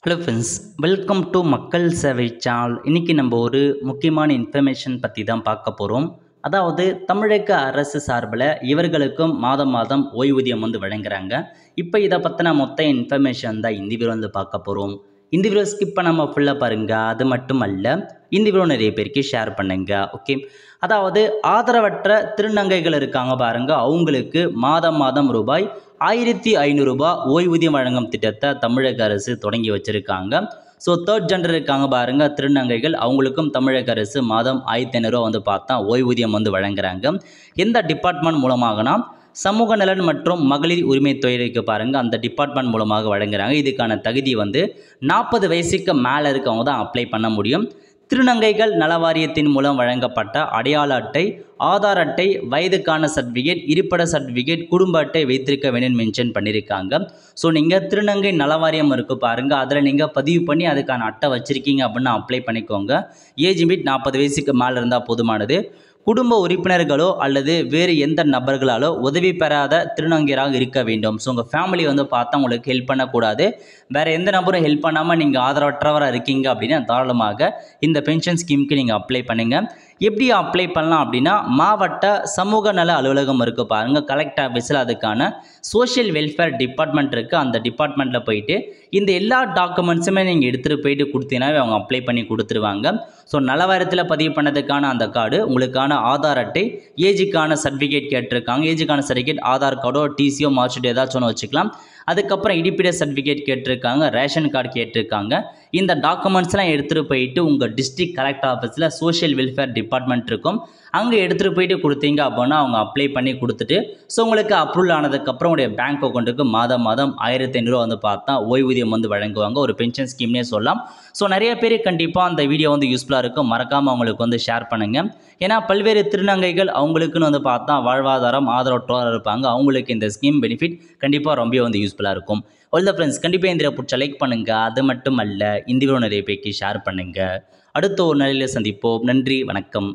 Hello friends, welcome to மக்கள் சேவை channel. இன்றைக்கி நம்ம ஒரு முக்கியமான இன்ஃபர்மேஷன் பற்றி தான் பார்க்க போகிறோம். அதாவது தமிழக அரசு சார்பில் இவர்களுக்கும் மாதம் மாதம் ஓய்வூதியம் வழங்குறாங்க. இப்போ இதை பற்றின மொத்த இன்ஃபர்மேஷன் தான் இந்த வீடியோ பார்க்க போகிறோம். இந்த வீடியோ ஸ்கிப் பண்ணாமல் ஃபுல்லாக பாருங்கள். அது மட்டும் அல்ல, இந்த வீடியோ நிறைய பேருக்கு ஷேர் பண்ணுங்க. ஓகே, அதாவது ஆதரவற்ற திருநங்கைகள் இருக்காங்க பாருங்க, அவங்களுக்கு மாதம் மாதம் ரூபாய் 1500 ரூபாய் ஓய்வூதியம் வழங்கும் திட்டத்தை தமிழக அரசு தொடங்கி வச்சிருக்காங்க. ஸோ தேர்ட் ஜெண்டர் இருக்காங்க பாருங்க திருநங்கைகள், அவங்களுக்கும் தமிழக அரசு மாதம் 1500 ரூபா பார்த்தா ஓய்வூதியம் வழங்குறாங்க. எந்த டிபார்ட்மெண்ட் மூலமாகனா சமூக நலன் மற்றும் மகளிர் உரிமை துறைக்கு பாருங்க, அந்த டிபார்ட்மெண்ட் மூலமாக வழங்குறாங்க. இதுக்கான தகுதி 40 வயசுக்கு மேலே இருக்கவங்க தான் அப்ளை பண்ண முடியும். திருநங்கைகள் நலவாரியத்தின் மூலம் வழங்கப்பட்ட அடையாள அட்டை, ஆதார் அட்டை, வயதுக்கான சர்டிஃபிகேட், இருப்பிட சர்டிஃபிகேட், குடும்ப அட்டை வைத்திருக்க வேணும்னு மென்ஷன் பண்ணியிருக்காங்க. ஸோ நீங்கள் திருநங்கை நலவாரியம் இருக்குது பாருங்கள், அதில் நீங்கள் பதிவு பண்ணி அதுக்கான அட்டை வச்சுருக்கீங்க அப்படின்னு அப்ளை பண்ணிக்கோங்க. ஏஜ் லிமிட் 40 வயசுக்கு மேலே இருந்தால் போதுமானது. குடும்ப உறுப்பினர்களோ அல்லது வேறு எந்த நபர்களாலோ உதவி பெறாத திருநங்கையராக இருக்க வேண்டும். ஸோ உங்கள் ஃபேமிலி பார்த்தா உங்களுக்கு ஹெல்ப் பண்ணக்கூடாது. வேறு எந்த நபரும் ஹெல்ப் பண்ணாமல் நீங்கள் ஆதரவற்றவராக இருக்கீங்க அப்படின்னா தாராளமாக இந்த பென்ஷன் ஸ்கீமுக்கு நீங்கள் அப்ளை பண்ணுங்கள். எப்படி அப்ளை பண்ணலாம் அப்படின்னா, மாவட்ட சமூக நல அலுவலகம் இருக்குது பாருங்கள், கலெக்டர் ஆஃபீஸில் அதுக்கான சோஷியல் வெல்ஃபேர் டிபார்ட்மெண்ட் இருக்குது. அந்த டிபார்ட்மெண்ட்டில் போயிட்டு இந்த எல்லா டாக்குமெண்ட்ஸுமே நீங்கள் எடுத்துகிட்டு போயிட்டு கொடுத்தீங்கன்னாவே அவங்க அப்ளை பண்ணி கொடுத்துருவாங்க. ஸோ நலவாரியத்தில் பதிவு பண்ணதுக்கான அந்த கார்டு, உங்களுக்கான ஆதார் அட்டை, ஏஜுக்கான சர்டிஃபிகேட் கேட்டிருக்காங்க. ஏஜுக்கான சர்டிஃபிகேட் ஆதார் கார்டோ டிசியோ மார்க்ஷீட் ஏதாச்சும் ஒன்று வச்சுக்கலாம். அதுக்கப்புறம் இடிப்பிட சர்டிஃபிகேட் கேட்டிருக்காங்க, ரேஷன் கார்டு கேட்டிருக்காங்க. இந்த டாக்குமெண்ட்ஸ்லாம் எடுத்துகிட்டு போயிட்டு உங்கள் டிஸ்ட்ரிக்ட் கலெக்டர் ஆஃபீஸில் சோஷியல் வெல்ஃபேர் டிபார்ட்மெண்ட் இருக்கும், அங்கே எடுத்துகிட்டு போயிட்டு கொடுத்தீங்க அப்படின்னா அவங்க அப்ளை பண்ணி கொடுத்துட்டு, ஸோ உங்களுக்கு அப்ரூவல் ஆனதுக்கப்புறம் உங்களுடைய பேங்க் அக்கௌண்ட்டுக்கு மாதம் மாதம் 1500 ரூபா பார்த்தா ஓய்வூதியம் வழங்குவாங்க. ஒரு பென்ஷன் ஸ்கீம்னே சொல்லலாம். ஸோ நிறைய பேர் கண்டிப்பாக அந்த வீடியோ யூஸ்ஃபுல்லாக இருக்கும். மறக்காமல் அவங்களுக்கு ஷேர் பண்ணுங்கள். ஏன்னா பல்வேறு திருநங்கைகள் அவங்களுக்குன்னு பார்த்தா வாழ்வாதாரம் ஆதரவற்றோர் இருப்பாங்க. அவங்களுக்கு இந்த ஸ்கீம் பெனிஃபிட் கண்டிப்பாக ரொம்ப யூஸ்ஃபுல்லாக இருக்கும். ஆல் ஃப்ரெண்ட்ஸ், கண்டிப்பாக இந்த பிடிச்ச லைக் பண்ணுங்கள். அது மட்டும் அல்ல, இந்த வீடியோ நிறைய பேருக்கு ஷேர் பண்ணுங்கள். அடுத்த ஒரு நிலையில் சந்திப்போம். நன்றி, வணக்கம்.